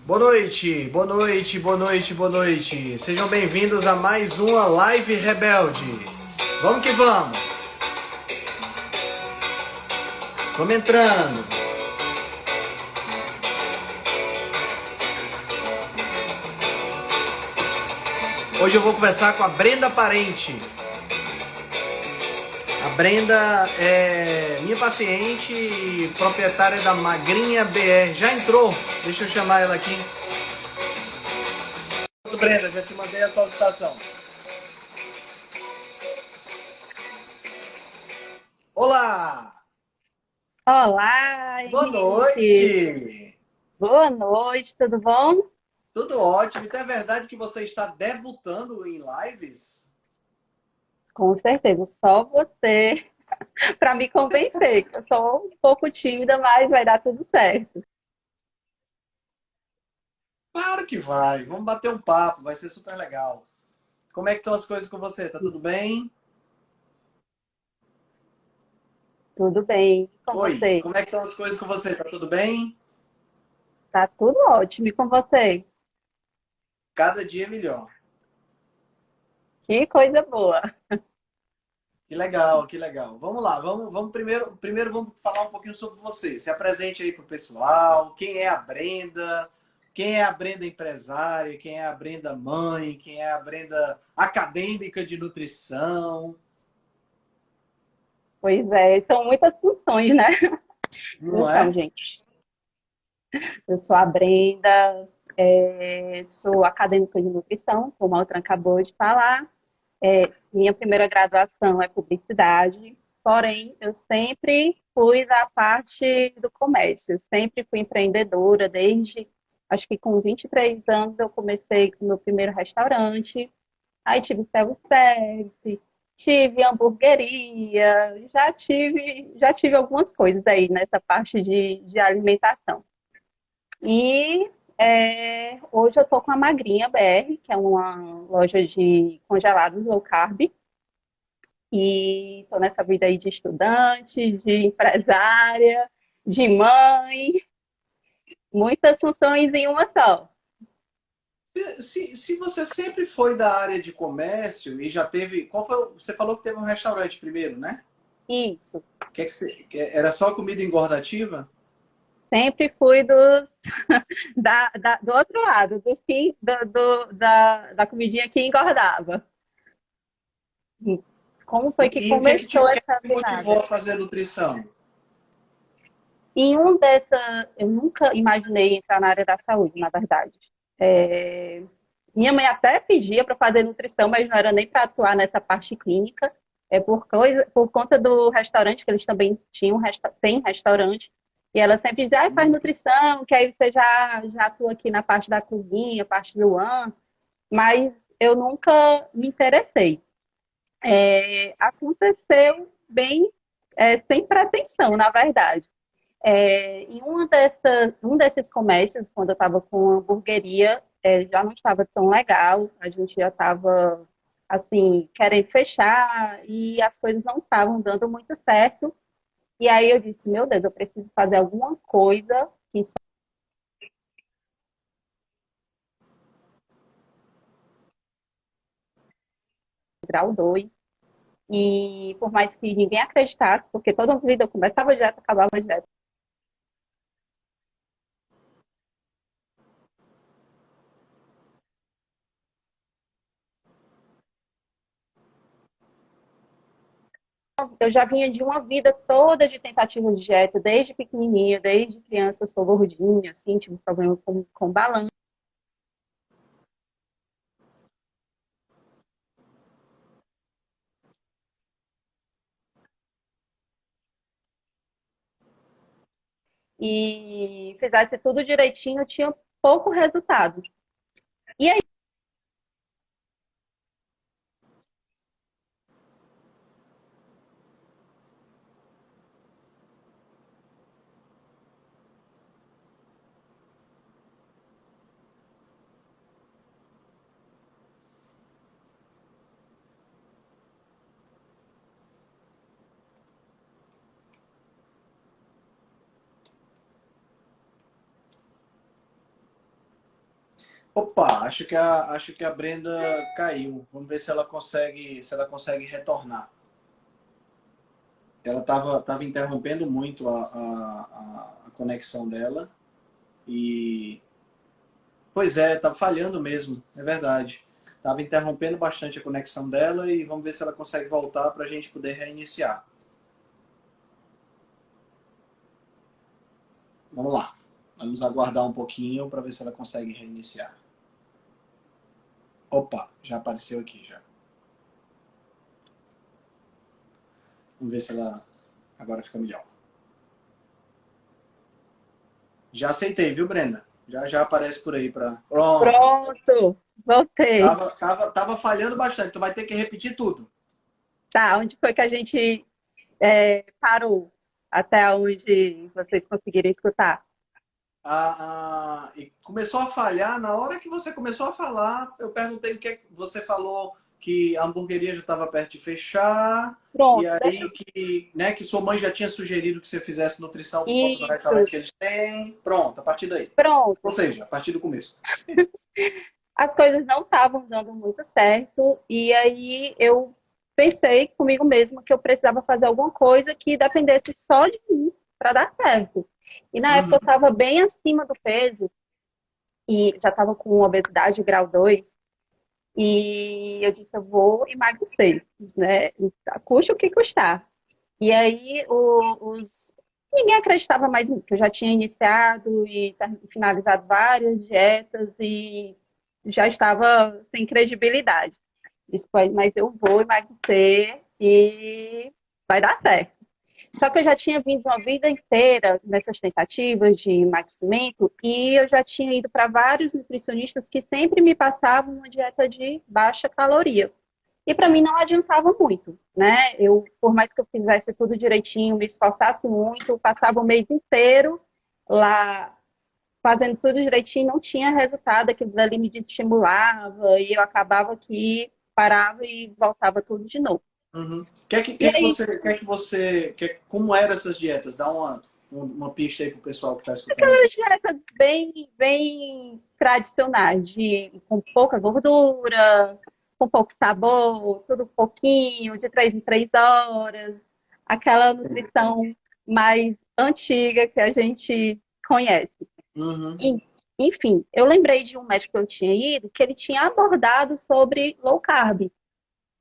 Boa noite, boa noite, boa noite, boa noite. Sejam bem-vindos a mais uma Live Rebelde. Vamos que vamos. Vamos entrando. Hoje eu vou conversar com a Brenda Parente. A Brenda é minha paciente e proprietária da Magrinha BR. Já entrou? Deixa eu chamar ela aqui. Brenda, já te mandei a solicitação. Olá! Olá, Boa Henrique. noite! Boa noite, tudo bom? Tudo ótimo. Então é verdade que você está debutando em lives? Com certeza, só você para me convencer, que eu sou um pouco tímida, mas vai dar tudo certo. Claro que vai. Vamos bater um papo, vai ser super legal. Como é que estão as coisas com você? Tá tudo bem? Tudo bem. E com Oi, você? como é que estão as coisas com você? Tá tudo bem? Tá tudo ótimo. E com você? Cada dia melhor. Que coisa boa. Que legal, que legal. Vamos lá, vamos primeiro vamos falar um pouquinho sobre você. Se apresente aí pro pessoal. Quem é a Brenda? Quem é a Brenda empresária? Quem é a Brenda mãe? Quem é a Brenda acadêmica de nutrição? Pois é, são muitas funções, né? Não Então, é? gente, eu sou a Brenda, sou acadêmica de nutrição, como a outra acabou de falar. Minha primeira graduação é publicidade, porém eu sempre fui da parte do comércio, sempre fui empreendedora, desde acho que com 23 anos eu comecei com o meu primeiro restaurante, aí tive self-service, tive hamburgueria, já tive algumas coisas aí nessa parte de alimentação. E hoje eu estou com a Magrinha BR, que é uma loja de congelados low carb, e estou nessa vida aí de estudante, de empresária, de mãe, muitas funções em uma só. Se você sempre foi da área de comércio e já teve. Qual foi, você falou que teve um restaurante primeiro, né? Isso. Era só comida engordativa? Sempre fui do outro lado, da comidinha que engordava. Como foi que O começou que, é que essa te motivou virada? a fazer nutrição? Eu nunca imaginei entrar na área da saúde, na verdade. É, Minha mãe até pedia para fazer nutrição, mas não era nem para atuar nessa parte clínica. Por conta do restaurante, que eles também têm restaurante, e ela sempre dizia, ah, faz nutrição, que aí você já atua aqui na parte da cozinha, parte do an, mas eu nunca me interessei. Aconteceu bem, sem pretensão, na verdade. Um desses comércios, quando eu estava com a hamburgueria, já não estava tão legal, a gente já estava, assim, querendo fechar e as coisas não estavam dando muito certo. E aí eu disse, meu Deus, eu preciso fazer alguma coisa que só grau 2. E por mais que ninguém acreditasse, porque toda vida eu começava direto, acabava direto. Eu já vinha de uma vida toda de tentativa de dieta, desde pequenininha, desde criança eu sou gordinha, assim, tive problema com balanço. E fizesse tudo direitinho, tinha pouco resultado. E aí, Opa, acho que a Brenda caiu. Vamos ver se ela consegue retornar. Ela estava interrompendo muito a conexão dela e, pois é, tá falhando mesmo, é verdade. Estava interrompendo bastante a conexão dela e vamos ver se ela consegue voltar para a gente poder reiniciar. Vamos lá. Vamos aguardar um pouquinho para ver se ela consegue reiniciar. Opa, já apareceu aqui já. Vamos ver se ela agora fica melhor. Já aceitei, viu, Brenda? Já aparece por aí para. Pronto. Pronto, voltei. Tava falhando bastante. Tu vai ter que repetir tudo. Tá, onde foi que a gente parou? Até onde vocês conseguiram escutar? E começou a falhar. Na hora que você começou a falar, eu perguntei o que é que você falou, que a hamburgueria já estava perto de fechar. E Pronto, deixa aí que sua mãe já tinha sugerido que você fizesse nutrição por conta do isso, restaurante que eles têm. Pronto, a partir daí. Ou pronto. seja, a partir do começo. As coisas não estavam dando muito certo, e aí eu pensei comigo mesma que eu precisava fazer alguma coisa que dependesse só de mim para dar certo. E na época eu Uhum. estava bem acima do peso e já estava com obesidade grau 2. E eu disse, eu vou emagrecer, né? Custe o que custar. E aí ninguém acreditava mais em mim, que eu já tinha iniciado e finalizado várias dietas e já estava sem credibilidade. Disse, mas eu vou emagrecer e vai dar certo. Só que eu já tinha vindo uma vida inteira nessas tentativas de emagrecimento e eu já tinha ido para vários nutricionistas que sempre me passavam uma dieta de baixa caloria. E para mim não adiantava muito, né? Por mais que eu fizesse tudo direitinho, me esforçasse muito, passava o mês inteiro lá fazendo tudo direitinho, não tinha resultado, aquilo dali me desestimulava e eu acabava que parava e voltava tudo de novo. Uhum. E aí, Como eram essas dietas? Dá uma pista aí pro pessoal que está escutando a aquelas gente. dietas bem tradicionais, com pouca gordura, com pouco sabor, tudo pouquinho, de 3 em 3 horas, aquela nutrição mais antiga que a gente conhece. Uhum. E, enfim, eu lembrei de um médico que eu tinha ido, que ele tinha abordado sobre low carb.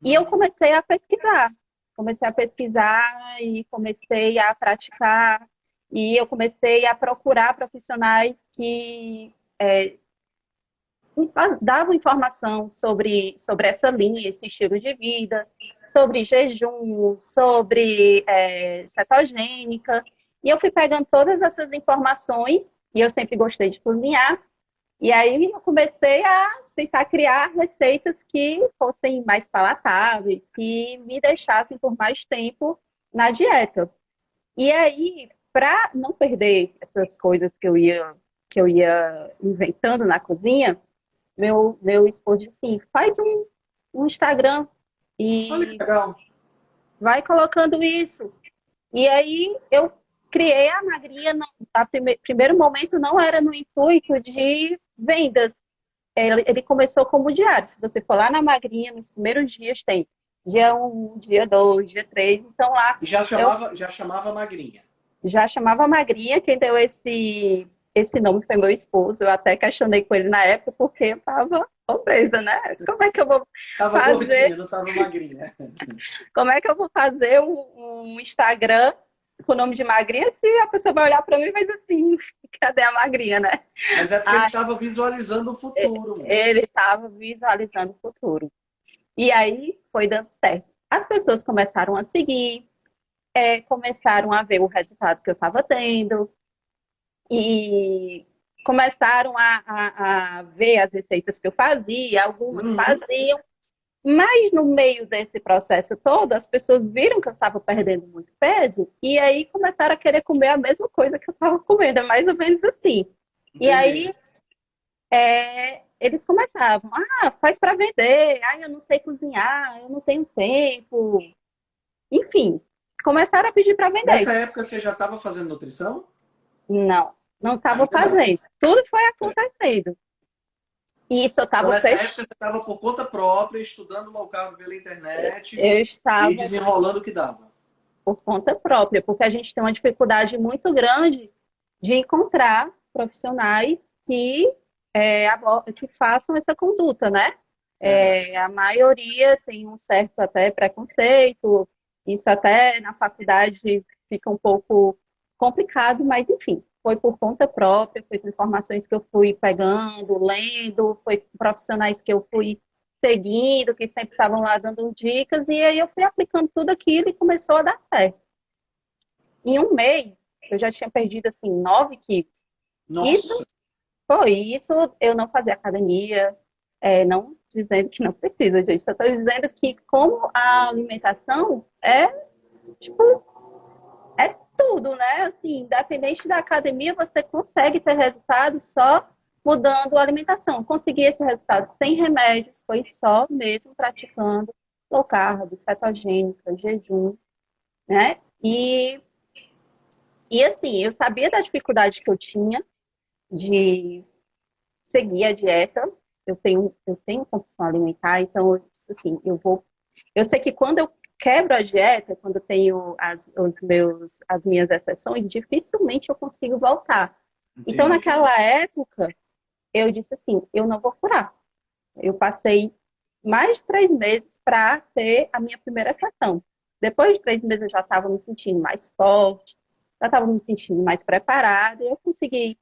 E eu Uhum. comecei a pesquisar. Comecei a pesquisar e comecei a praticar. E eu comecei a procurar profissionais que davam informação sobre essa linha, esse estilo de vida, sobre jejum, sobre cetogênica. E eu fui pegando todas essas informações, e eu sempre gostei de cozinhar, e aí eu comecei a tentar criar receitas que fossem mais palatáveis, que me deixassem por mais tempo na dieta. E aí, para não perder essas coisas que eu ia inventando na cozinha, meu esposo disse assim, faz um Instagram Olha que e legal. vai colocando isso. E aí eu criei a Magrinha, primeiro momento não era no intuito de vendas. Ele começou como diário. Se você for lá na Magrinha, nos primeiros dias tem dia um, dia 2, dia 3. Então lá E já eu chamava, já chamava magrinha. já chamava Magrinha. Quem deu esse nome foi meu esposo. Eu até questionei com ele na época, porque eu estava obesa, né? Tava Fazer, gordinha, não tava magrinha. como é que eu vou fazer um Instagram com o nome de Magrinha se a pessoa vai olhar para mim e vai dizer assim, cadê a Magrinha, né? Mas é porque ele Ah, tava visualizando o futuro, mano. ele estava visualizando o futuro. E aí foi dando certo. As pessoas começaram a seguir, começaram a ver o resultado que eu estava tendo e começaram a ver as receitas que eu fazia, algumas Uhum. faziam, mas no meio desse processo todo, as pessoas viram que eu estava perdendo muito peso e aí começaram a querer comer a mesma coisa que eu estava comendo, é mais ou menos assim. E Entendi. aí eles começavam, faz para vender, eu não sei cozinhar, eu não tenho tempo. Enfim, começaram a pedir para vender. Nessa época você já estava fazendo nutrição? Não, não estava Ainda não. fazendo. Tudo foi acontecendo. E isso eu Então, estava nessa época, você estava por conta própria, estudando low carb pela internet eu e estava desenrolando o que dava. por conta própria, porque a gente tem uma dificuldade muito grande de encontrar profissionais que façam essa conduta, né? Verdade. A maioria tem um certo até preconceito, isso até na faculdade fica um pouco complicado, mas enfim, foi por conta própria, foi com informações que eu fui pegando, lendo, foi com profissionais que eu fui seguindo, que sempre estavam lá dando dicas, e aí eu fui aplicando tudo aquilo e começou a dar certo. Em um mês, eu já tinha perdido, assim, 9 quilos. Isso Nossa, isso eu não fazia academia, não dizendo que não precisa, gente. Só estou dizendo que como a alimentação tipo, é tudo, né? Assim, independente da academia, você consegue ter resultado só mudando a alimentação. Consegui esse resultado sem remédios, foi só mesmo praticando low carb, cetogênica, jejum, né? E assim, eu sabia da dificuldade que eu tinha de seguir a dieta. Eu tenho compulsão alimentar, então, assim, eu sei que quando eu quebro a dieta, quando eu tenho as minhas exceções, dificilmente eu consigo voltar. Então, entendi. naquela época, eu disse assim, eu não vou furar. Eu passei mais de 3 meses para ter a minha primeira exceção. Depois de 3 meses eu já estava me sentindo mais forte, já estava me sentindo mais preparada, e eu consegui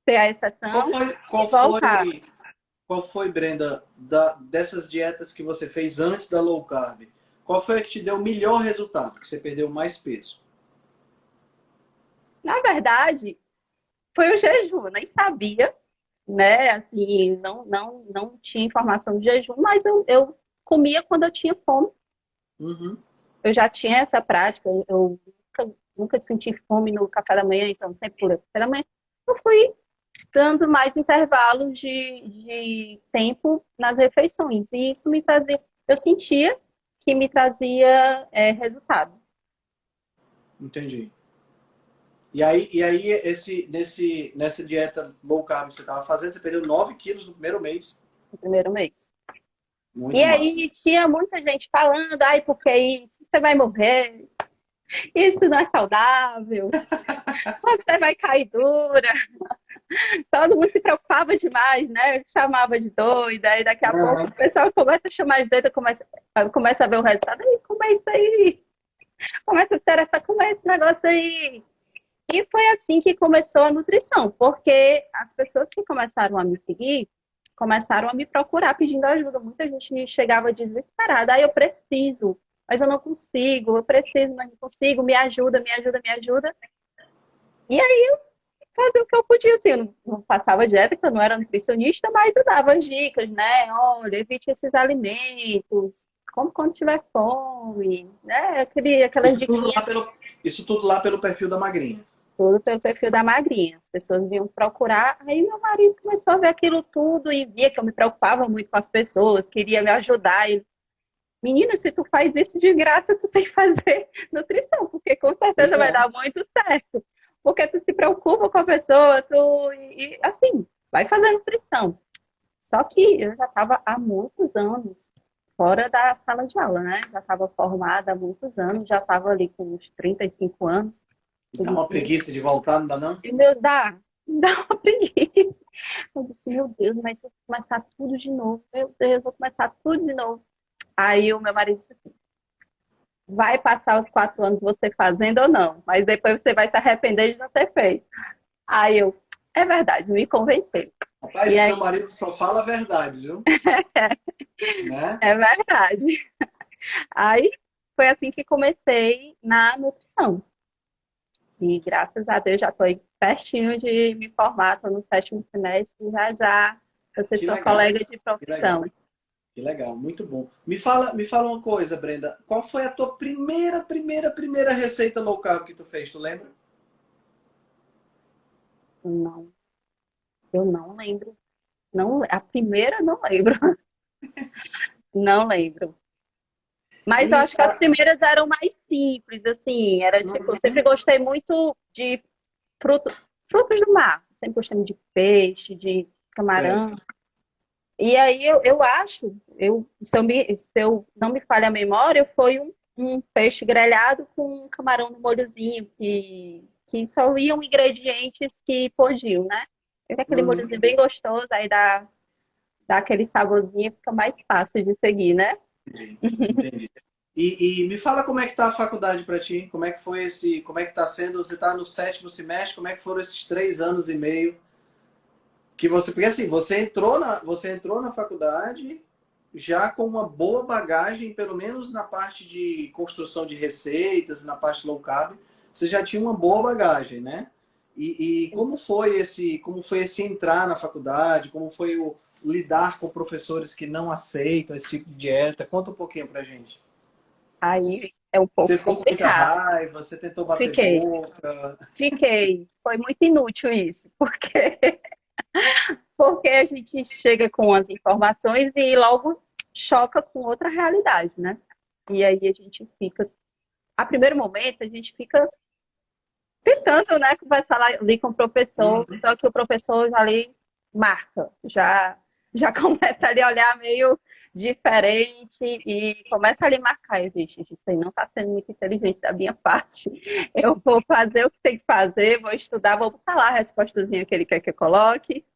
ter a Qual exceção foi, e qual voltar. foi, qual foi, Brenda, dessas dietas que você fez antes da low carb? Qual foi a que te deu o melhor resultado, que você perdeu mais peso? Na verdade, foi o jejum, nem sabia, né? Assim, não tinha informação de jejum, mas eu comia quando eu tinha fome. Uhum. Eu já tinha essa prática, eu nunca senti fome no café da manhã, então sempre pulei o café da manhã. Eu fui dando mais intervalos de tempo nas refeições, e isso me fazia, eu sentia que me trazia resultado. Entendi. E aí nessa dieta low carb que você estava fazendo, você perdeu 9 quilos no primeiro mês. No primeiro mês. E Muito massa. aí tinha muita gente falando, ai, porque isso, você vai morrer, isso não é saudável, você vai cair dura. Todo mundo se preocupava demais, né? Chamava de doida, e daqui a pouco o Uhum. pessoal começa a chamar de doida, começa a ver o resultado, aí, como é isso aí? Começa a ter como é esse negócio aí? E foi assim que começou a nutrição, porque as pessoas que começaram a me seguir começaram a me procurar pedindo ajuda. Muita gente me chegava desesperada, eu preciso, mas eu não consigo, eu preciso, mas não consigo, me ajuda, me ajuda, me ajuda. E aí eu fazia o que eu podia, assim, eu não passava dieta, porque eu não era nutricionista, mas eu dava dicas, né? Olha, evite esses alimentos, como quando tiver fome, né? Aquelas Isso tudo diquinhas. lá pelo, isso tudo lá pelo perfil da magrinha. Tudo pelo perfil da magrinha. As pessoas vinham procurar, aí meu marido começou a ver aquilo tudo e via que eu me preocupava muito com as pessoas, queria me ajudar. E, menina, se tu faz isso de graça, tu tem que fazer nutrição, porque com Pois certeza vai é. dar muito certo. Porque tu se preocupa com a pessoa, assim, vai fazer nutrição. Só que eu já estava há muitos anos fora da sala de aula, né? Já estava formada há muitos anos, já estava ali com uns 35 anos. Eu Dá uma disse, preguiça de voltar, não dá não? meu, dá uma preguiça. Eu disse, meu Deus, mas se eu começar tudo de novo, meu Deus, eu vou começar tudo de novo. Aí o meu marido disse assim, vai passar os 4 anos você fazendo ou não, mas depois você vai se arrepender de não ter feito. Aí eu, é verdade, me convenceu. Rapaz, E o seu aí, marido só fala a verdade, viu? Né? é verdade. Aí foi assim que comecei na nutrição. E graças a Deus já estou pertinho de me formar, estou no sétimo semestre, já já vou ser Que sua legal, colega de que legal, profissão. que legal, muito bom. Me fala uma coisa, Brenda. Qual foi a tua primeira receita low carb que tu fez? Tu lembra? Não, eu não lembro. Não, a primeira não lembro. Não lembro. Mas eu E, acho que as cara, primeiras eram mais simples, assim. Era tipo, eu sempre uhum, gostei muito de fruto, frutos do mar. Sempre gostei muito de peixe, de camarão. certo. E aí eu acho, se eu não me falha a memória, foi um peixe grelhado com um camarão no molhozinho, que só iam ingredientes que podiam, né? Fica aquele Uhum, molhozinho bem gostoso, aí dá aquele saborzinho, fica mais fácil de seguir, né? entendi, entendi. E me fala como é que tá a faculdade para ti? Como é que foi como é que tá sendo? Você está no sétimo semestre? Como é que foram esses 3 anos e meio que você, porque assim, você entrou na faculdade já com uma boa bagagem, pelo menos na parte de construção de receitas, na parte low carb, você já tinha uma boa bagagem, né? E como foi esse entrar na faculdade? Como foi o lidar com professores que não aceitam esse tipo de dieta? Conta um pouquinho pra gente. Aí é um pouco Você ficou com muita complicado. raiva? Você tentou bater Fiquei, boca? fiquei. Foi muito inútil isso, porque a gente chega com as informações e logo choca com outra realidade, né? E aí a gente fica, a primeiro momento, a gente fica tentando, né, conversar ali com o professor, Uhum. só que o professor já ali marca, já começa ali a olhar meio diferente e começa ali a marcar. Eu disse, isso aí não está sendo muito inteligente da minha parte. Eu vou fazer o que tem que fazer, vou estudar, vou botar lá a respostazinha que ele quer que eu coloque.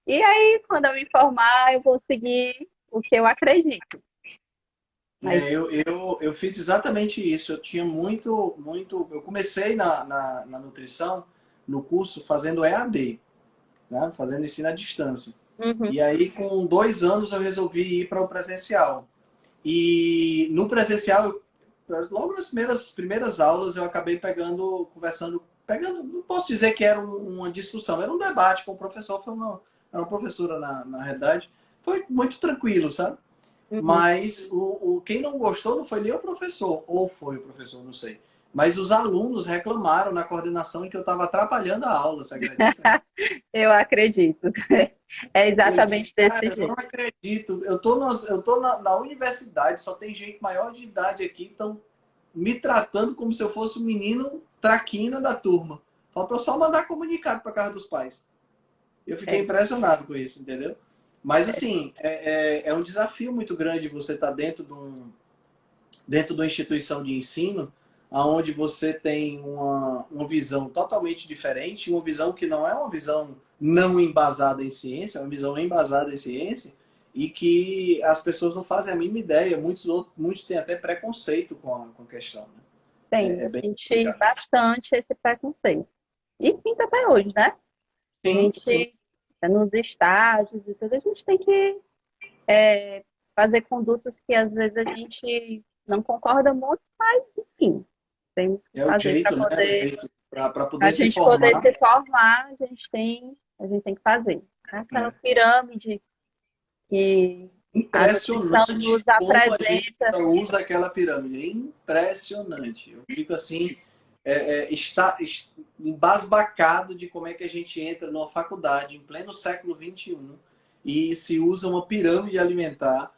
E aí, quando eu me formar, eu vou seguir o que eu acredito. Mas, Eu fiz exatamente isso. Eu tinha muito. Eu comecei na nutrição, no curso, fazendo EAD, né? Fazendo ensino à distância. uhum, E aí, com 2 anos, eu resolvi ir para o presencial. E no presencial, logo nas primeiras aulas, eu acabei conversando, não posso dizer que era uma discussão, era um debate com o professor, era uma professora na realidade. Foi muito tranquilo, sabe? uhum. Mas quem não gostou não foi nem o professor, ou foi o professor, não sei. Mas os alunos reclamaram na coordenação que eu estava atrapalhando a aula, você acredita? Eu acredito. É Eu disse, exatamente cara, desse eu não jeito. acredito. Eu tô na universidade, só tem gente maior de idade aqui, estão me tratando como se eu fosse um menino traquina da turma. Faltou só mandar comunicado para casa dos pais. Eu fiquei É, impressionado com isso, entendeu? Mas é, assim, é um desafio muito grande você estar dentro de uma instituição de ensino, onde você tem uma visão totalmente diferente, uma visão que não é uma visão não embasada em ciência, é uma visão embasada em ciência, e que as pessoas não fazem a mínima ideia. Muitos têm até preconceito com a questão. Né? tem, É eu bem senti complicado. bastante esse preconceito. E sinto até hoje, né? A Sim, sim. gente, nos estágios e tudo, a gente tem que fazer condutas que às vezes a gente não concorda muito, mas enfim, temos que É o fazer para jeito, né? É o poder, jeito para a poder se gente poder formar. se formar, a gente tem que fazer. Aquela É. pirâmide que a nutrição Impressionante nos como a gente apresenta. usa aquela pirâmide. É impressionante. Eu fico assim, embasbacado de como é que a gente entra numa faculdade em pleno século XXI e se usa uma pirâmide alimentar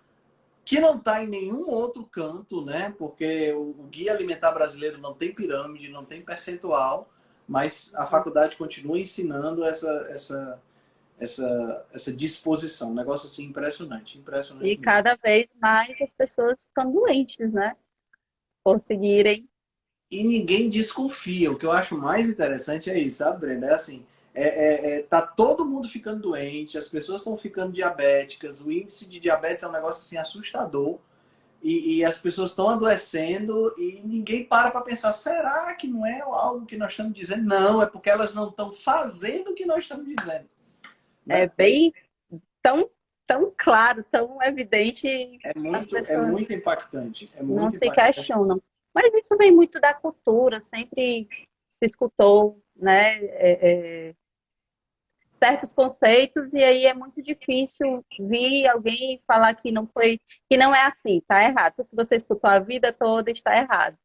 que não está em nenhum outro canto, né? Porque o Guia Alimentar Brasileiro não tem pirâmide, não tem percentual, mas a faculdade continua ensinando essa disposição. Um negócio assim impressionante, E impressionante mesmo. cada vez mais as pessoas ficam doentes, né? Por seguirem. E ninguém desconfia. O que eu acho mais interessante é isso, sabe, Brenda? É assim, tá todo mundo ficando doente, as pessoas estão ficando diabéticas, o índice de diabetes é um negócio assim assustador, e as pessoas estão adoecendo e ninguém para pensar, será que não é algo que nós estamos dizendo? Não, é porque elas não estão fazendo o que nós estamos dizendo, É né? bem tão, tão claro, tão evidente, as É pessoas muito impactante, é não muito se impactante. questionam. Mas isso vem muito da cultura, sempre se escutou, né? Certos conceitos, e aí é muito difícil vir alguém falar que não foi, que não é assim, está errado. Tudo que você escutou a vida toda está errado.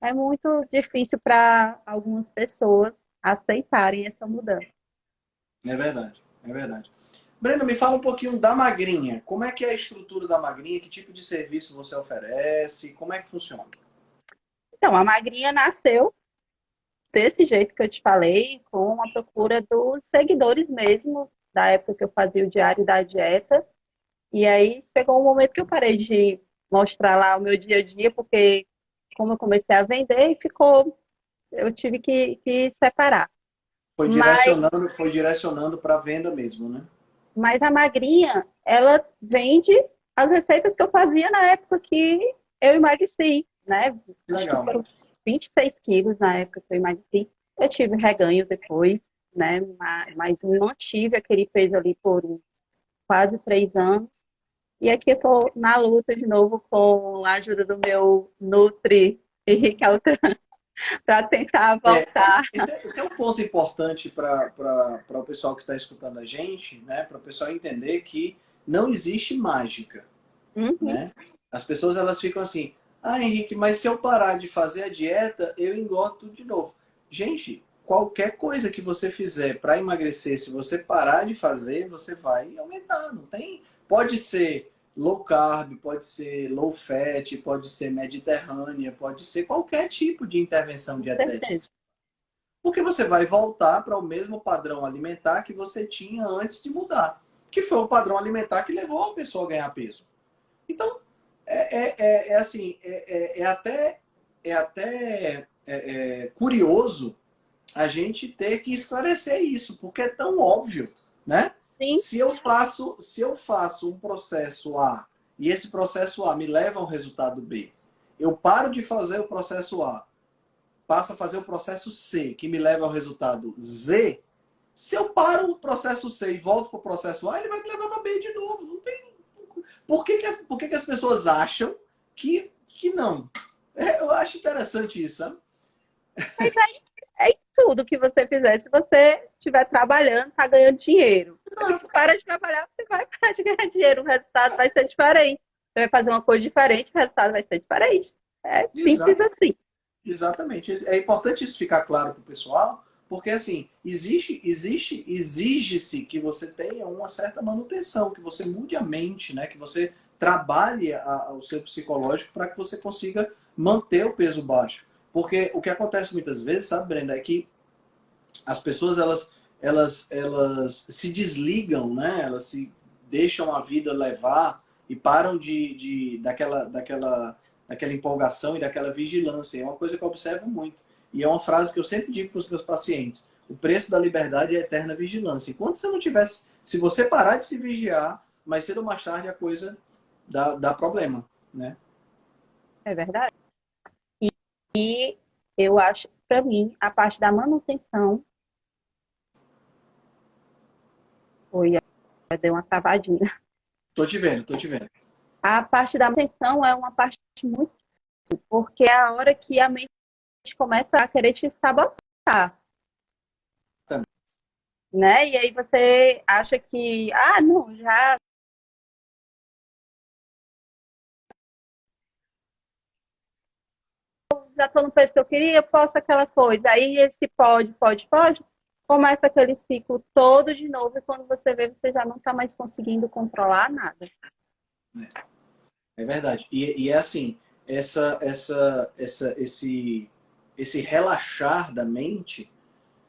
É muito difícil para algumas pessoas aceitarem essa mudança. É verdade, é verdade. Brenda, me fala um pouquinho da Magrinha. Como é que é a estrutura da Magrinha? Que tipo de serviço você oferece? Como é que funciona? Então, a Magrinha nasceu desse jeito que eu te falei, com a procura dos seguidores mesmo, da época que eu fazia o Diário da Dieta. E aí chegou um momento que eu parei de mostrar lá o meu dia a dia, porque como eu comecei a vender, eu tive que separar. Mas, Foi direcionando para venda mesmo, né? mas a magrinha, ela vende as receitas que eu fazia na época que eu emagreci, né? Acho que Legal. foram 26 quilos na época que eu emagreci. Eu tive reganho depois, né? Mas não tive aquele peso ali por quase 3 anos. E aqui eu tô na luta de novo com a ajuda do meu Nutri Henrique Altran para tentar voltar. Esse é um ponto importante para o pessoal que está escutando a gente, né? Para o pessoal entender que não existe mágica, Uhum, né? As pessoas elas ficam assim, ah, Henrique, mas se eu parar de fazer a dieta, eu engordo tudo de novo. Gente, qualquer coisa que você fizer para emagrecer, se você parar de fazer, você vai aumentar. Não tem. Pode ser low carb, pode ser low fat, pode ser mediterrânea, pode ser qualquer tipo de intervenção com dietética. certeza. Porque você vai voltar para o mesmo padrão alimentar que você tinha antes de mudar. Que foi o padrão alimentar que levou a pessoa a ganhar peso. Então, assim, curioso a gente ter que esclarecer isso, porque é tão óbvio, né? Sim, Se eu faço um processo A e esse processo A me leva a um resultado B, eu paro de fazer o processo A, passo a fazer o processo C, que me leva ao resultado Z. Se eu paro o processo C e volto para o processo A, ele vai me levar para B de novo. Não tem. Por que as pessoas acham que não? Eu acho interessante isso, sabe? mas é em tudo que você fizer. Se você estiver trabalhando, tá ganhando dinheiro. Se você Exato. para de trabalhar, você vai parar de ganhar dinheiro. O resultado vai ser diferente. Você vai fazer uma coisa diferente, o resultado vai ser diferente. É simples Exato. assim. Exatamente. É importante isso ficar claro para o pessoal, porque assim, exige-se que você tenha uma certa manutenção, que você mude a mente, né? Que você trabalhe o seu psicológico para que você consiga manter o peso baixo. Porque o que acontece muitas vezes, sabe, Brenda, é que as pessoas elas se desligam, né? Elas se deixam a vida levar e param daquela empolgação e daquela vigilância. É uma coisa que eu observo muito. E é uma frase que eu sempre digo para os meus pacientes: o preço da liberdade é a eterna vigilância. Enquanto você não tivesse, se você parar de se vigiar, mais cedo ou mais tarde a coisa dá problema, né? É verdade. E eu acho, para mim, a parte da manutenção foi, deu uma travadinha. Tô te vendo, tô te vendo. A parte da manutenção é uma parte muito difícil, porque é a hora que a mente começa a querer te sabotar, né? E aí você acha que, ah, não, já estou no preço que eu queria, eu posso aquela coisa. Aí esse pode, começa aquele ciclo todo de novo e quando você vê, você já não está mais conseguindo controlar nada. É verdade. E é assim, esse relaxar da mente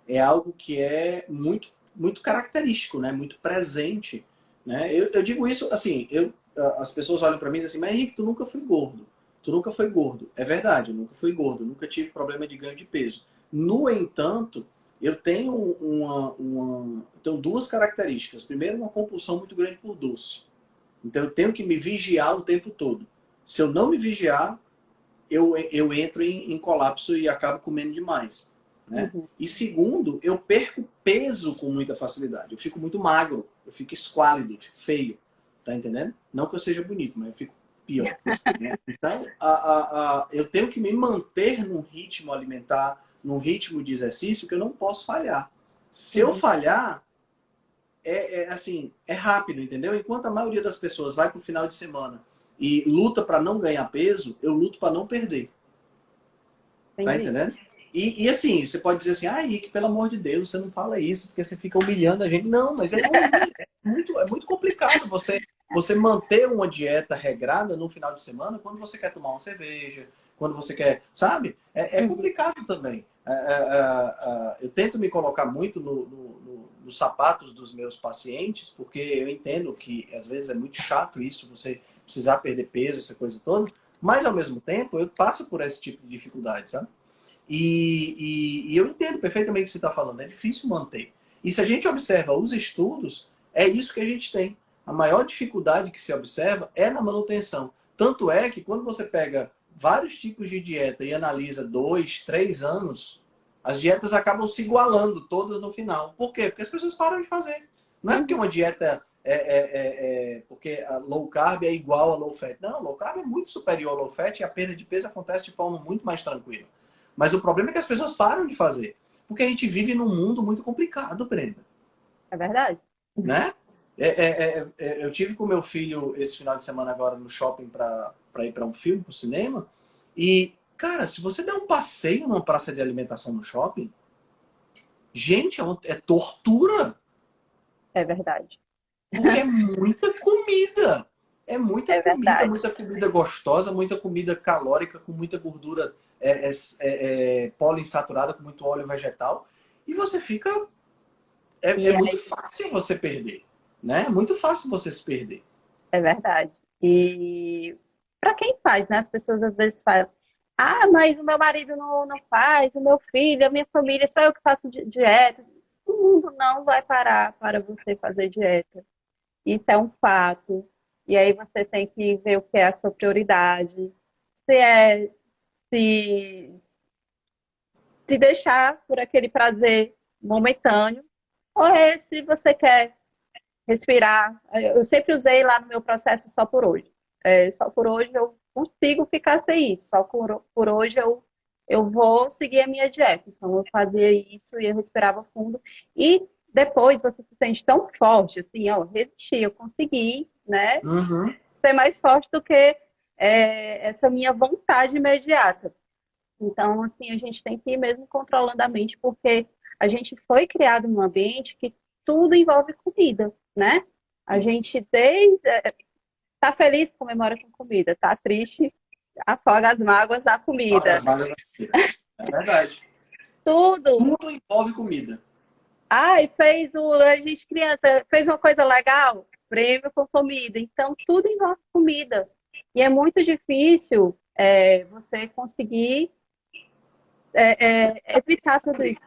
é algo que é muito, muito característico, né? Muito presente, né? Eu digo isso assim, as pessoas olham para mim e dizem assim, mas Henrique, tu nunca foi gordo. Tu nunca foi gordo. É verdade, eu nunca fui gordo, nunca tive problema de ganho de peso. No entanto, eu tenho tenho duas características. Primeiro, uma compulsão muito grande por doce. Então eu tenho que me vigiar o tempo todo. Se eu não me vigiar, eu entro em colapso e acabo comendo demais. Né? Uhum. E segundo, eu perco peso com muita facilidade. Eu fico muito magro, eu fico esquálido, eu fico feio. Tá entendendo? Não que eu seja bonito, mas eu fico pior. Né? Então, eu tenho que me manter num ritmo alimentar, num ritmo de exercício que eu não posso falhar. Se eu Sim, falhar, assim, é rápido, entendeu? Enquanto a maioria das pessoas vai pro final de semana e luta para não ganhar peso, eu luto para não perder. Tá entendi. entendendo? E assim, você pode dizer assim, ah, Henrique, pelo amor de Deus, você não fala isso, porque você fica humilhando a gente. Não, mas é ruim. É muito complicado você manter uma dieta regrada no final de semana quando você quer tomar uma cerveja, quando você quer, sabe? É Uhum. complicado também. Eu tento me colocar muito nos sapatos dos meus pacientes, porque eu entendo que às vezes é muito chato isso, você precisar perder peso, essa coisa toda, mas ao mesmo tempo eu passo por esse tipo de dificuldade, sabe? E eu entendo perfeitamente o que você está falando, é difícil manter. E se a gente observa os estudos, é isso que a gente tem. A maior dificuldade que se observa é na manutenção. Tanto é que quando você pega vários tipos de dieta e analisa 2, 3 anos, as dietas acabam se igualando todas no final. Por quê? Porque as pessoas param de fazer. Não é porque Uhum. uma dieta porque a low carb é igual a low fat. Não, low carb é muito superior a low fat e a perda de peso acontece de forma muito mais tranquila. Mas o problema é que as pessoas param de fazer. Porque a gente vive num mundo muito complicado, Brenda. É verdade. Né? Eu tive com meu filho esse final de semana agora no shopping para ir para um filme, para o cinema. E, cara, se você der um passeio numa praça de alimentação no shopping, gente, é tortura. É verdade. Porque é muita comida. É É verdade. muita comida gostosa, muita comida calórica, com muita gordura poliinsaturada, com muito óleo vegetal. E você fica. É E muito aí, fácil você perder. Né? É muito fácil você se perder. é verdade. E para quem faz, né? As pessoas às vezes falam, ah, mas o meu marido não faz, o meu filho, a minha família, só eu que faço dieta. O mundo não vai parar para você fazer dieta. Isso é um fato. E aí você tem que ver o que é a sua prioridade. Se é se, se deixar por aquele prazer momentâneo, ou é se você quer respirar. Eu sempre usei lá no meu processo só por hoje. Só por hoje eu consigo ficar sem isso. Só por hoje eu vou seguir a minha dieta. Então eu fazia isso e eu respirava fundo. E depois você se sente tão forte, assim, ó, resisti, eu consegui, né, Uhum. ser mais forte do que essa minha vontade imediata. Então, assim, a gente tem que ir mesmo controlando a mente, porque a gente foi criado num ambiente que tudo envolve comida, né? A gente tá feliz, comemora com comida, tá triste, afoga as mágoas da Olha comida. as vagas da comida. É verdade. Tudo. Tudo envolve comida. Ai, a gente criança fez uma coisa legal, prêmio com comida. Então, tudo envolve comida. E é muito difícil você conseguir evitar tudo isso.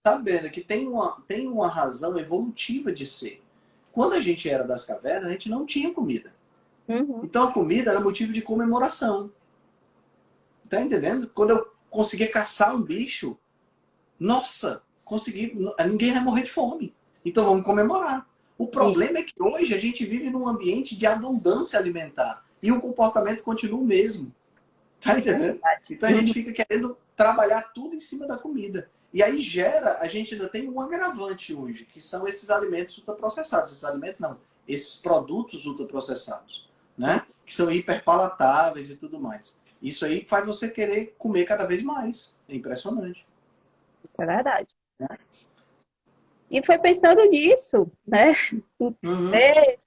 Sabendo que tem uma razão evolutiva de ser. Quando a gente era das cavernas, a gente não tinha comida. Uhum. Então a comida era motivo de comemoração. Tá entendendo? Quando eu conseguia caçar um bicho, nossa, consegui, ninguém vai morrer de fome. Então vamos comemorar. O Isso, problema é que hoje a gente vive num ambiente de abundância alimentar e o comportamento continua o mesmo. Tá é entendendo? verdade. Então a Uhum. gente fica querendo trabalhar tudo em cima da comida. E aí gera, a gente ainda tem um agravante hoje, que são esses alimentos ultraprocessados. Esses alimentos não, esses produtos ultraprocessados, né? Isso, Que são hiperpalatáveis e tudo mais. Isso aí faz você querer comer cada vez mais. É impressionante. isso é verdade. Né? E foi pensando nisso, né? Em Uhum.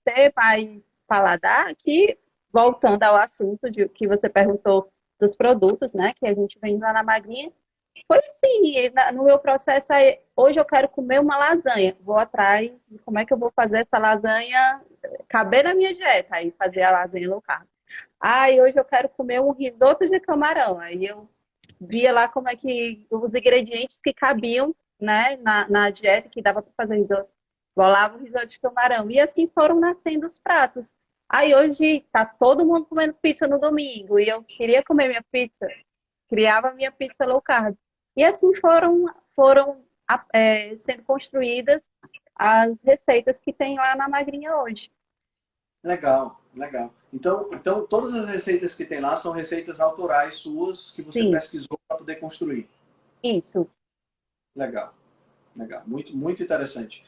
ter mais paladar, que, voltando ao assunto de que você perguntou dos produtos, né? Que a gente vende lá na Magrinha, foi assim, no meu processo aí, hoje eu quero comer uma lasanha. Vou atrás de como é que eu vou fazer essa lasanha caber na minha dieta, aí fazer a lasanha low carb. Ah, e hoje eu quero comer um risoto de camarão. Aí eu via lá como é que os ingredientes que cabiam, né, na dieta que dava para fazer risoto. Bolava o risoto de camarão. E assim foram nascendo os pratos. Aí hoje tá todo mundo comendo pizza no domingo e eu queria comer minha pizza, criava minha pizza low carb. E assim foram sendo construídas as receitas que tem lá na Magrinha hoje. Legal, legal. Então, todas as receitas que tem lá são receitas autorais suas que você Sim, pesquisou para poder construir. isso. Legal. Legal, muito, muito interessante.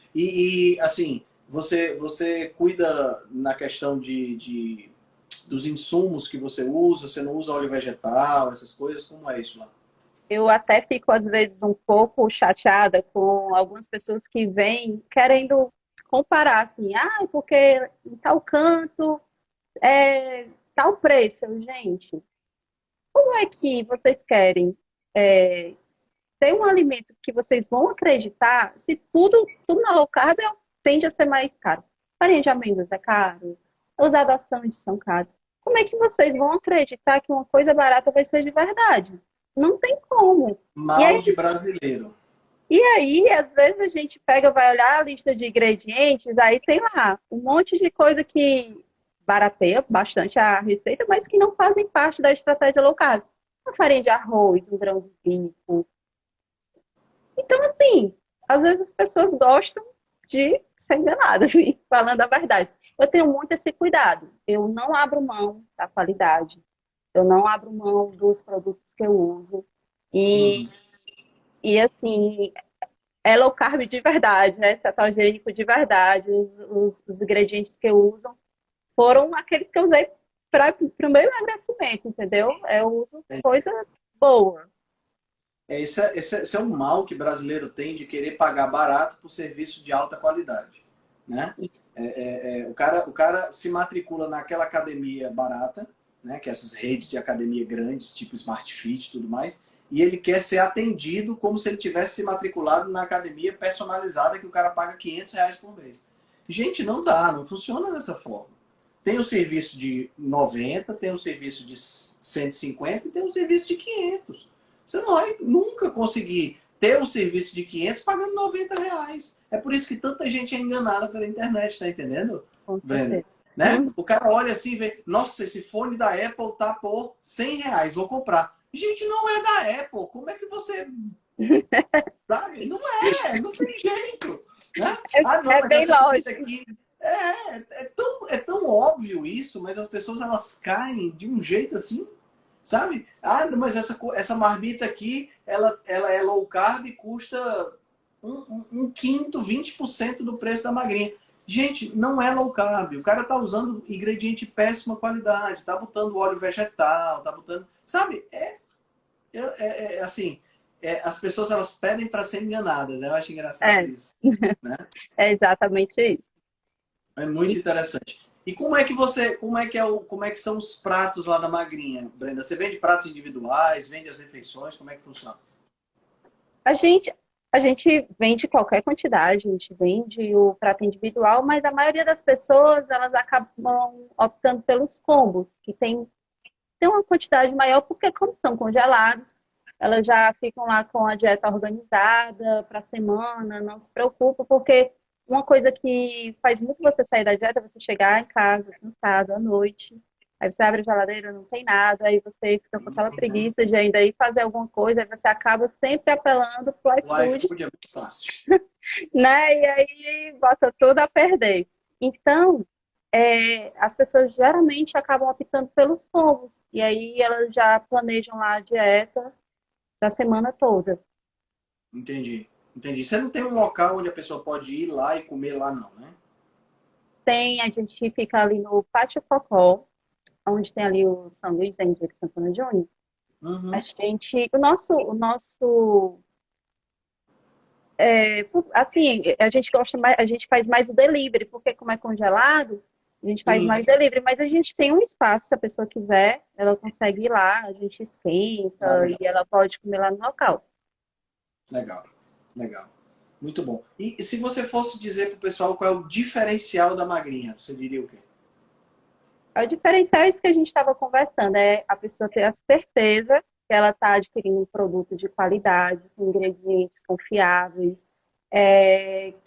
Assim, você cuida na questão dos insumos que você não usa óleo vegetal, essas coisas, como é isso lá? Eu até fico, às vezes, um pouco chateada com algumas pessoas que vêm querendo comparar, assim, ah, porque em tal canto é tal preço. Gente, como é que vocês querem ter um alimento que vocês vão acreditar, se tudo na low carb tende a ser mais caro. Farinha de amêndoas é caro, os adoçantes são caros. Como é que vocês vão acreditar que uma coisa barata vai ser de verdade? Não tem como. E Mal aí, de brasileiro. às vezes a gente pega, vai olhar a lista de ingredientes, aí tem lá um monte de coisa que barateia bastante a receita, mas que não fazem parte da estratégia low carb. Uma farinha de arroz, um grão de bico. Então, assim, às vezes as pessoas gostam de ser enganadas, assim, falando a verdade. Eu tenho muito esse cuidado. Eu não abro mão da qualidade. Eu não abro mão dos produtos que eu uso. E, Uhum. e assim, é low carb de verdade, né? Cetogênico de verdade. Os ingredientes que eu uso foram aqueles que eu usei para o meu emagrecimento, entendeu? Eu uso coisa boa. Esse é um mal que brasileiro tem de querer pagar barato por serviço de alta qualidade, né? Isso. O cara se matricula naquela academia barata, né? Que é essas redes de academia grandes, tipo Smart Fit e tudo mais, e ele quer ser atendido como se ele tivesse se matriculado na academia personalizada que o cara paga R$ 500 por mês. Gente, não dá, não funciona dessa forma. Tem o serviço de 90, tem o serviço de 150 e tem o serviço de 500. Você não vai nunca conseguir ter um serviço de 500 pagando R$ 90. É por isso que tanta gente é enganada pela internet, tá entendendo, Com Brenda? certeza. Né? O cara olha assim e vê, nossa, esse fone da Apple tá por R$ 100, vou comprar. Gente, não é da Apple. Como é que você sabe? Não tem jeito. Né? Ah, não, É mas bem essa comida lógico. aqui. É tão óbvio isso, mas as pessoas elas caem de um jeito assim, sabe? Ah, mas essa marmita aqui, ela é low carb e custa um quinto, 20% do preço da magrinha. Gente, não é low carb. O cara tá usando ingrediente de péssima qualidade, tá botando óleo vegetal, tá botando. Sabe? Assim, as pessoas elas pedem para ser enganadas. Eu acho engraçado É, isso. Né? é exatamente isso. É muito E interessante. E como é que são os pratos lá na Magrinha, Brenda? Você vende pratos individuais, vende as refeições, como é que funciona? a gente, a gente vende qualquer quantidade, a gente vende o prato individual, mas a maioria das pessoas, elas acabam optando pelos combos, que tem uma quantidade maior, porque como são congelados, elas já ficam lá com a dieta organizada para a semana, não se preocupa, porque uma coisa que faz muito você sair da dieta é você chegar em casa cansado à noite, aí você abre a geladeira, não tem nada, aí você fica com aquela preguiça de ainda ir fazer alguma coisa, aí você acaba sempre apelando pro O iFood, iFood é muito fácil. né? E aí bota tudo a perder. Então, as pessoas geralmente acabam optando pelos combos. E aí elas já planejam lá a dieta da semana toda. Entendi. Entendi. Você não tem um local onde a pessoa pode ir lá e comer lá, não, né? A gente fica ali no Pátio Cocó, onde tem ali o sanduíche da Indica Santana Júnior. Uhum. Assim, a gente gosta mais, a gente faz mais o delivery, porque como é congelado, a gente faz Sim. mais delivery, mas a gente tem um espaço, se a pessoa quiser, ela consegue ir lá, a gente Ah, esquenta e legal. ela pode comer lá no local. Legal. Legal. Muito bom. E se você fosse dizer pro pessoal qual é o diferencial da Magrinha, você diria o quê? O diferencial é isso que a gente estava conversando, é a pessoa ter a certeza que ela está adquirindo um produto de qualidade, com ingredientes confiáveis,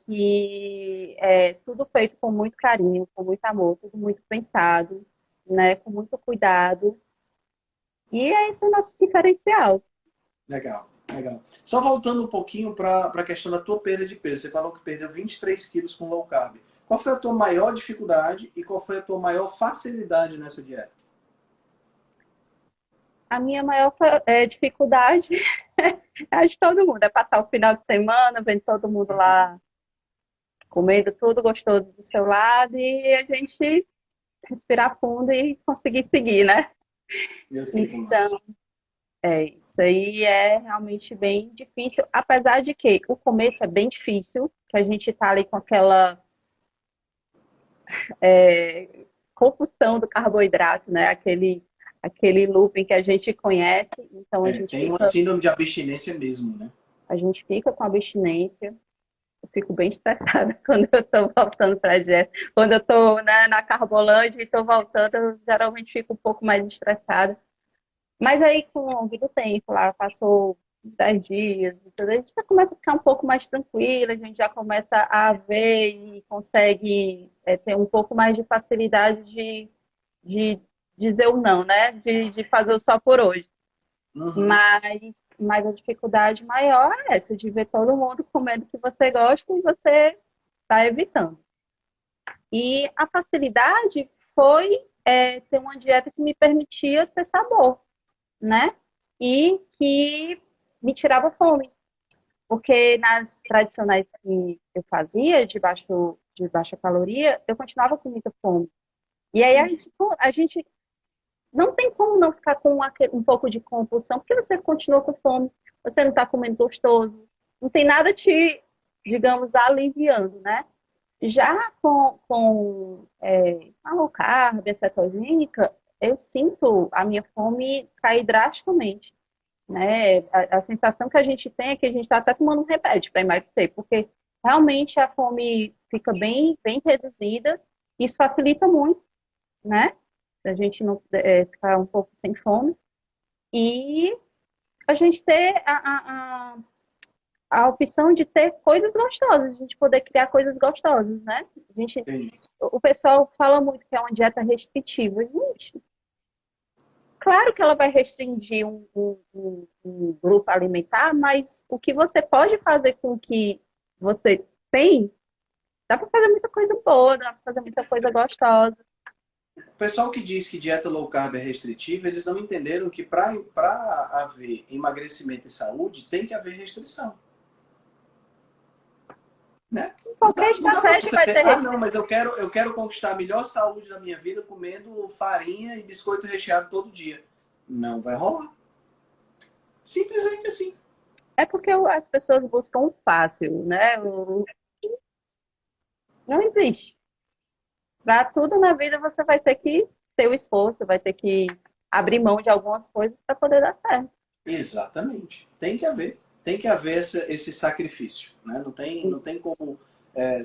que é tudo feito com muito carinho, com muito amor, tudo muito pensado, né, com muito cuidado. E é esse o nosso diferencial. Legal, legal. Só voltando um pouquinho para a questão da tua perda de peso. Você falou que perdeu 23 quilos com low carb. Qual foi a tua maior dificuldade e qual foi a tua maior facilidade nessa dieta? A minha maior dificuldade, acho que todo mundo, é passar o final de semana, vendo todo mundo lá comendo tudo gostoso do seu lado e a gente respirar fundo e conseguir seguir, né? Eu sei como é. Então, isso aí é realmente bem difícil, apesar de que o começo é bem difícil, que a gente tá ali com aquela compulsão do carboidrato, né? Aquele looping que a gente conhece, então a gente Tem uma fica síndrome de abstinência mesmo, né? a gente fica com abstinência. Eu fico bem estressada quando eu estou voltando para a dieta. Quando eu estou, né, na Carbolândia e estou voltando, eu geralmente fico um pouco mais estressada. Mas aí, com o longo do tempo, lá passou 10 dias, e tudo, a gente já começa a ficar um pouco mais tranquila, a gente já começa a ver e consegue ter um pouco mais de facilidade de dizer o não, né? De fazer o só por hoje. Uhum. Mas a dificuldade maior é essa, de ver todo mundo comendo o que você gosta e você está evitando. E a facilidade foi ter uma dieta que me permitia ter sabor, né? E que me tirava fome. Porque nas tradicionais que eu fazia, de baixa caloria, eu continuava com muita fome. E aí Entendi. a gente não tem como não ficar com um pouco de compulsão, porque você continua com fome, você não está comendo gostoso, não tem nada te, digamos, aliviando, né? Já com a low carb, a cetogênica, eu sinto a minha fome cair drasticamente, né? A sensação que a gente tem é que a gente está até tomando um remédio para emagrecer, porque realmente a fome fica bem reduzida, isso facilita muito, né? A gente não ficar um pouco sem fome e a gente ter a opção de ter coisas gostosas, a gente poder criar coisas gostosas, né? Entendi. O pessoal fala muito que é uma dieta restritiva. Gente, claro que ela vai restringir um grupo alimentar, mas o que você pode fazer com o que você tem, dá para fazer muita coisa boa, dá para fazer muita coisa gostosa. O pessoal que diz que dieta low carb é restritiva, eles não entenderam que para haver emagrecimento e saúde, tem que haver restrição. Né? Não Qualquer dá, não dá para estratégia você vai ter, ter ah, não, restrição. mas eu quero conquistar a melhor saúde da minha vida comendo farinha e biscoito recheado todo dia. Não vai rolar. Simplesmente assim. É porque as pessoas buscam o fácil, né? Não existe. Para tudo na vida você vai ter que ter o esforço, vai ter que abrir mão de algumas coisas para poder dar certo. Exatamente. Tem que haver. Tem que haver esse sacrifício. Né? Não tem como.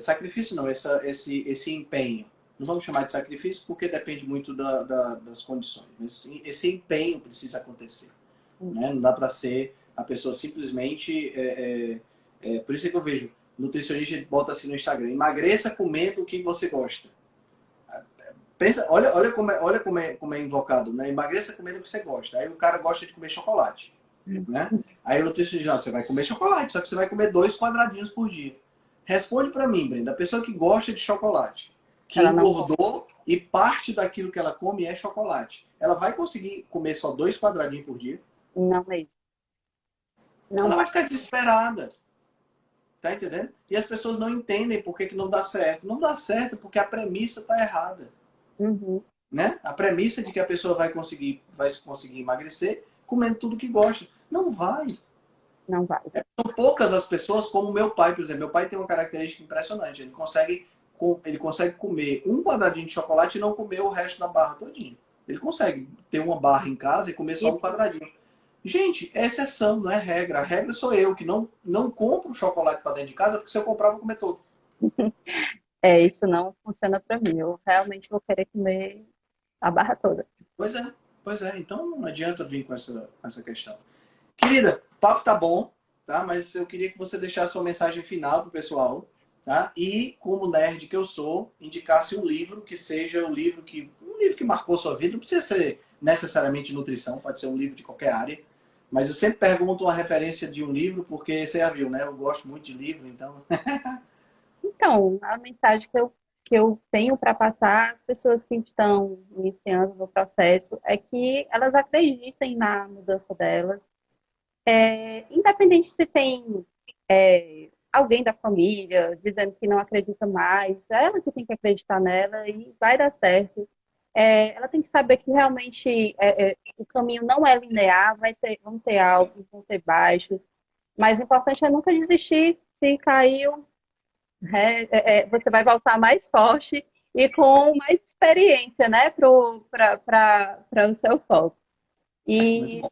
Sacrifício não, esse empenho. Não vamos chamar de sacrifício porque depende muito das condições. Mas esse empenho precisa acontecer. Né? Não dá para ser a pessoa simplesmente. Por isso é que eu vejo nutricionista bota assim no Instagram: emagreça comendo o que você gosta. Pensa, olha como é invocado, né? Emagreça comendo o que você gosta. Aí o cara gosta de comer chocolate, né? Aí o nutricionista diz: não, você vai comer chocolate, só que você vai comer 2 quadradinhos por dia. Responde para mim, Brenda, a pessoa que gosta de chocolate, que Ela não come. engordou e parte daquilo que ela come é chocolate, ela vai conseguir comer só 2 quadradinhos por dia? Não mesmo. Não Ela vai vai. ficar desesperada. Tá entendendo? E as pessoas não entendem por que não dá certo. Não dá certo porque a premissa está errada. Uhum. Né? A premissa de que a pessoa vai conseguir emagrecer comendo tudo que gosta. Não vai. Não vai. São poucas as pessoas, como meu pai, por exemplo. Meu pai tem uma característica impressionante. Ele consegue comer 1 quadradinho de chocolate e não comer o resto da barra todinha. Ele consegue ter uma barra em casa e comer só um Isso, quadradinho. Gente, é exceção, não é regra. A regra sou eu, que não compro chocolate para dentro de casa, porque se eu comprar, eu vou comer todo. isso não funciona para mim. Eu realmente vou querer comer a barra toda. Pois é, pois é. Então não adianta vir com essa questão. Querida, o papo tá bom, tá? Mas eu queria que você deixasse uma mensagem final pro pessoal, tá? E, como nerd que eu sou, indicasse um livro que seja um livro que marcou sua vida. Não precisa ser necessariamente nutrição, pode ser um livro de qualquer área. Mas eu sempre pergunto uma referência de um livro, porque você já viu, né? Eu gosto muito de livro, então. Então, a mensagem que eu tenho para passar às pessoas que estão iniciando no processo é que elas acreditem na mudança delas, independente se tem alguém da família dizendo que não acredita mais, é ela que tem que acreditar nela e vai dar certo. Ela tem que saber que realmente o caminho não é linear, vão ter altos, vão ter baixos, mas o importante é nunca desistir. Se caiu, você vai voltar mais forte e com mais experiência, né, para o seu foco. Muito E bom.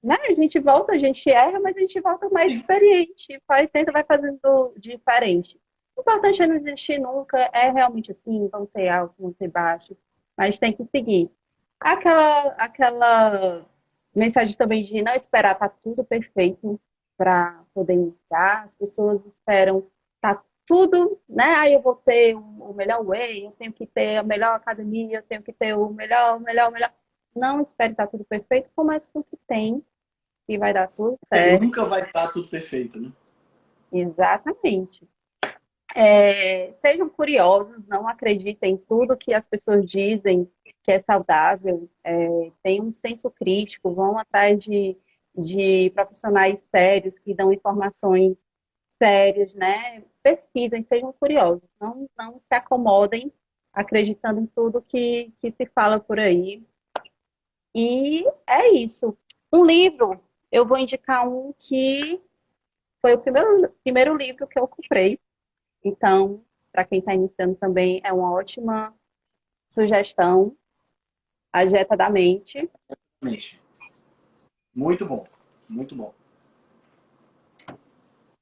né? A gente volta, a gente erra, mas a gente volta mais experiente, tenta, vai fazendo diferente. O importante é não desistir nunca, é realmente assim, vão ter altos, vão ter baixos, mas tem que seguir. Aquela mensagem também de não esperar estar tudo perfeito para poder iniciar, as pessoas esperam tá tudo, né? Aí eu vou ter o melhor whey, eu tenho que ter a melhor academia, eu tenho que ter o melhor, o melhor, o melhor. Não espere estar tudo perfeito, comece com o que tem, que vai dar tudo É, certo. nunca vai estar tudo perfeito, né? Exatamente. Sejam curiosos, não acreditem em tudo que as pessoas dizem que é saudável. Tenham um senso crítico, vão atrás de profissionais sérios que dão informações sérias, né? Pesquisem, sejam curiosos, não se acomodem acreditando em tudo que se fala por aí. E é isso. Um livro, eu vou indicar um que foi o primeiro livro que eu comprei. Então, para quem está iniciando também, é uma ótima sugestão. A Dieta da Mente. Mente. Muito bom, muito bom.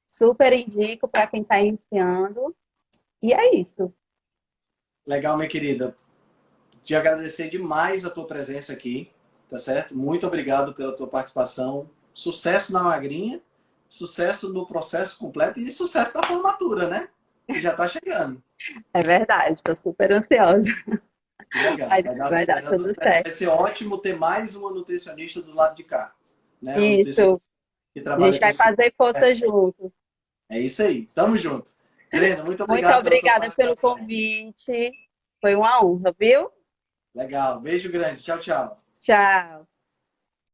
Super indico para quem está iniciando. E é isso. Legal, minha querida. Te agradecer demais a tua presença aqui, tá certo? Muito obrigado pela tua participação. Sucesso na magrinha, sucesso no processo completo e sucesso na formatura, né? Que já está chegando. É verdade, estou super ansiosa. Que legal. Vai, vai Vai dar dar tudo tudo certo. Vai certo. ser ótimo ter mais uma nutricionista do lado de cá, né? Uma nutricionista Isso. que A trabalha gente com vai saúde. fazer força juntos. É isso aí. Tamo junto. Brenda, muito Muito obrigado pela tua obrigada pelo participação. convite. Foi uma honra, viu? Legal. Beijo grande. Tchau, tchau. Tchau.